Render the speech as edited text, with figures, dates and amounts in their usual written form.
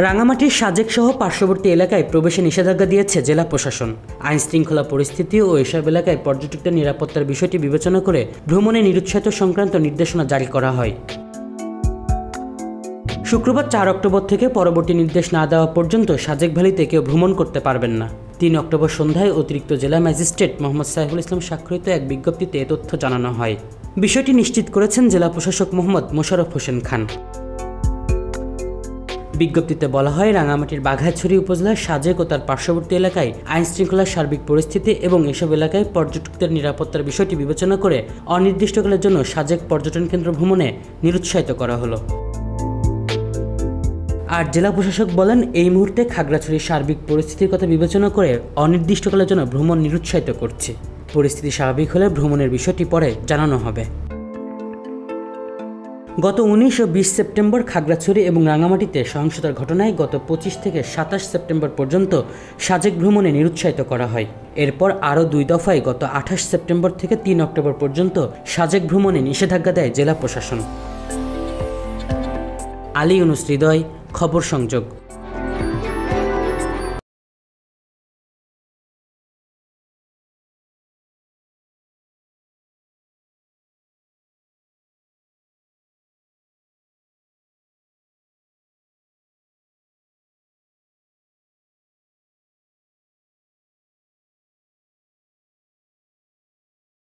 রাঙামাটির সাজেক সহ পার্শ্ববর্তী এলাকায় প্রবেশে নিষেধাজ্ঞা দিয়েছে জেলা প্রশাসন। আইন শৃঙ্খলা পরিস্থিতি ও এসব এলাকায় পর্যটকদের নিরাপত্তার বিষয়টি বিবেচনা করে ভ্রমণে নিরুৎসাহিত সংক্রান্ত নির্দেশনা জারি করা হয়। শুক্রবার 4 অক্টোবর থেকে পরবর্তী নির্দেশ না দেওয়া পর্যন্ত সাজেক ভ্যালিতে কেউ ভ্রমণ করতে পারবেন না। 3 অক্টোবর সন্ধ্যায় অতিরিক্ত জেলা ম্যাজিস্ট্রেট মোহাম্মদ সাইফুল ইসলাম স্বাক্ষরিত এক বিজ্ঞপ্তিতে এ তথ্য জানানো হয়। বিষয়টি নিশ্চিত করেছেন জেলা প্রশাসক মোহাম্মদ মোশাররফ হোসেন খান। বিজ্ঞপ্তিতে বলা হয়, রাঙামাটির বাঘাইছড়ি উপজেলার সাজেক ও তার পার্শ্ববর্তী এলাকায় আইন শৃঙ্খলার সার্বিক পরিস্থিতি এবং এসব এলাকায় পর্যটকদের নিরাপত্তার বিষয়টি বিবেচনা করে অনির্দিষ্টকালের জন্য সাজেক পর্যটন কেন্দ্র ভ্রমণে নিরুৎসাহিত করা হলো। আর জেলা প্রশাসক বলেন, এই মুহূর্তে খাগড়াছড়ির সার্বিক পরিস্থিতির কথা বিবেচনা করে অনির্দিষ্টকালের জন্য ভ্রমণ নিরুৎসাহিত করছে। পরিস্থিতি স্বাভাবিক হলে ভ্রমণের বিষয়টি পরে জানানো হবে। গত 19 ও 20 সেপ্টেম্বর খাগড়াছড়ি এবং রাঙামাটিতে সহিংসতার ঘটনায় গত 25 থেকে 27 সেপ্টেম্বর পর্যন্ত সাজেক ভ্রমণে নিরুৎসাহিত করা হয়। এরপর আরও 2 দফায় গত 28 সেপ্টেম্বর থেকে 3 অক্টোবর পর্যন্ত সাজেক ভ্রমণে নিষেধাজ্ঞা দেয় জেলা প্রশাসন। আলী ইউনুস হৃদয়, খবর সংযোগ।